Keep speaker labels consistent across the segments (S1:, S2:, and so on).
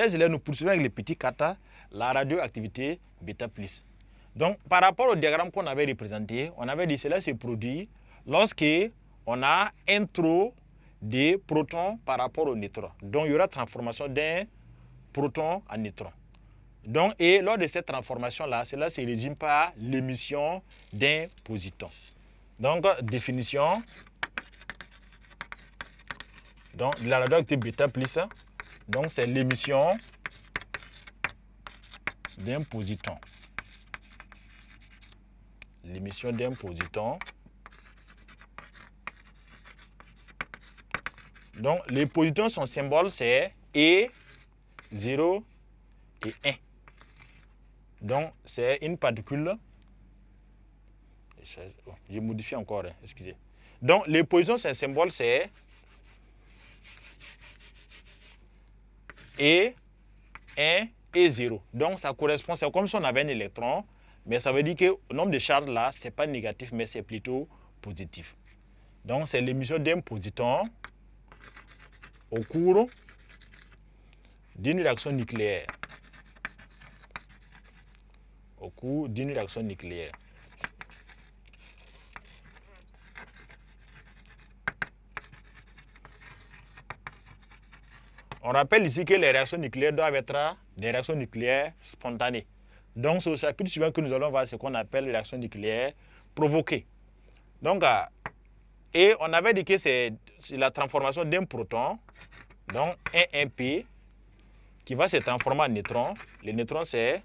S1: ces élèves nous poursuivent avec les petits kata, la radioactivité bêta plus. Donc, par rapport au diagramme qu'on avait représenté, on avait dit que cela se produit lorsque on a un trop de protons par rapport au neutron. Donc, il y aura transformation d'un proton en neutron. Donc, et lors de cette transformation-là, cela se résume par l'émission d'un positon. Donc, définition de la radioactivité bêta plus. Donc, c'est l'émission d'un positon. L'émission d'un positon. Donc, les positons, son symbole, c'est E, 0 et 1. Donc, c'est une particule. Je modifie encore, excusez. Donc, les positons, son symbole, c'est E, 1 et 0. Donc, ça correspond, c'est comme si on avait un électron, mais ça veut dire que le nombre de charges là, ce n'est pas négatif, mais c'est plutôt positif. Donc, c'est l'émission d'un positon au cours d'une réaction nucléaire. Au cours d'une réaction nucléaire. On rappelle ici que les réactions nucléaires doivent être des réactions nucléaires spontanées. Donc, c'est au chapitre suivant que nous allons voir ce qu'on appelle les réactions nucléaires provoquées. Donc, et on avait dit que c'est la transformation d'un proton, donc 1p, qui va se transformer en neutron. Le neutron, c'est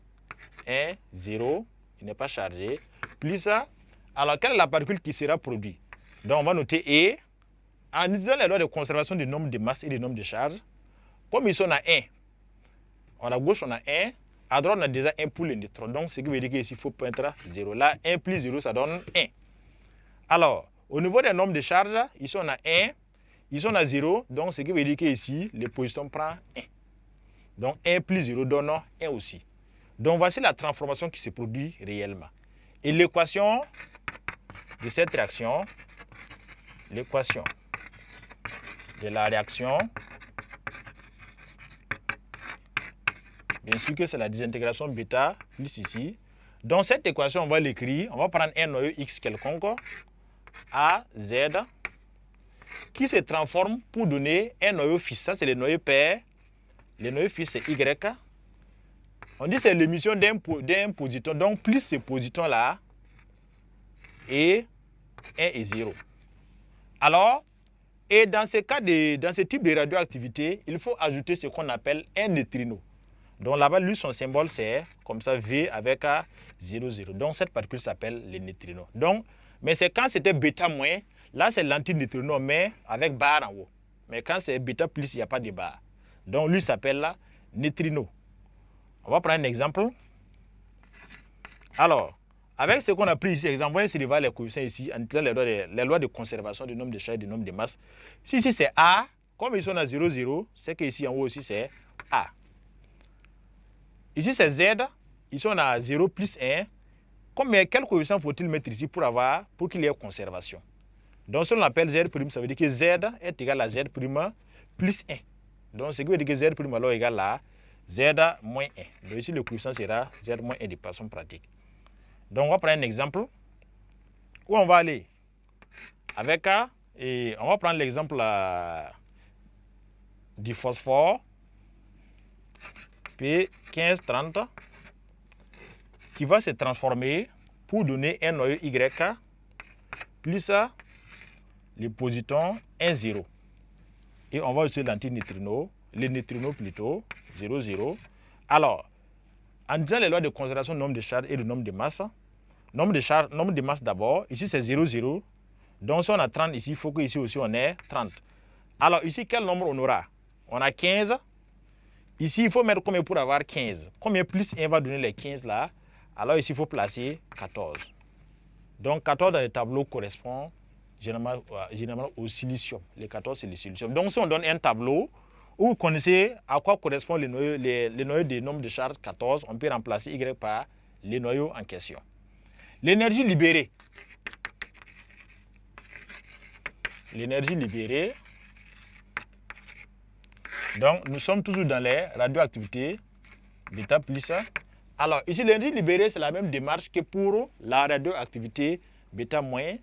S1: 1, 0, il n'est pas chargé. Plus ça, alors quelle est la particule qui sera produite? Donc, on va noter E. En utilisant les lois de conservation du nombre de masses et du nombre de charges, comme ici on a 1, à gauche on a 1, à droite on a déjà 1 pour le neutron. Donc, ce qui veut dire qu'ici, il faut pointer 0. Là, 1 plus 0, ça donne 1. Alors, au niveau des nombres de charges, ici on a 1, ici on a 0. Donc, ce qui veut dire qu'ici, le positon prend 1. Donc, 1 plus 0 donne 1 aussi. Donc, voici la transformation qui se produit réellement. Et l'équation de cette réaction, l'équation de la réaction, bien sûr que c'est la désintégration bêta plus ici. Dans cette équation, on va l'écrire, on va prendre un noyau X quelconque, A, Z, qui se transforme pour donner un noyau fils. Ça, c'est le noyau père. Le noyau fils, c'est Y. On dit que c'est l'émission d'un positon. Donc, plus ce positon-là, et 1 et 0. Alors, et dans ce type de radioactivité, il faut ajouter ce qu'on appelle un neutrino. Donc là-bas, lui, son symbole, c'est comme ça, V avec 0, 0. Donc, cette particule s'appelle le neutrino. Donc, mais c'est quand c'était bêta moins, là, c'est l'antineutrino, mais avec barre en haut. Mais quand c'est bêta plus, il n'y a pas de barre. Donc, lui s'appelle neutrino. On va prendre un exemple. Alors, avec ce qu'on a pris ici, exemple, voyez s'il va les coefficients ici, en utilisant les lois de conservation du nombre de charges et du nombre de masses. Si ici c'est A, comme ici on a 0, 0, c'est qu'ici en haut aussi c'est A. Ici c'est Z, ici on a 0 plus 1. Quel coefficient faut-il mettre ici pour qu'il y ait conservation? Donc si on appelle Z', ça veut dire que Z est égal à Z' plus 1. Donc ce qui veut dire que Z' alors égal à Z moins 1. Donc ici le coefficient sera Z moins 1 de façon pratique. Donc, on va prendre un exemple où on va aller avec et on va prendre l'exemple du phosphore P1530 qui va se transformer pour donner un noyau Y plus le positon 1, 0. Et on va utiliser l'antineutrino, le neutrino plutôt, 0, 0. Alors, en disant les lois de conservation du nombre de charges et du nombre de masses, nombre de masses d'abord, ici c'est 0, 0. Donc si on a 30 ici, il faut qu'ici aussi on ait 30. Alors ici, quel nombre on aura? On a 15. Ici, il faut mettre combien pour avoir 15? Combien plus 1 va donner les 15 là? Alors ici, il faut placer 14. Donc 14 dans le tableau correspond généralement au silicium. Les 14, c'est le silicium. Donc si on donne un tableau, où vous connaissez à quoi correspond les noyaux des nombres de charges 14, on peut remplacer Y par les noyaux en question. L'énergie libérée. L'énergie libérée Donc, nous sommes toujours dans les radioactivités bêta plus. Alors, ici, l'énergie libérée, c'est la même démarche que pour la radioactivité bêta moins.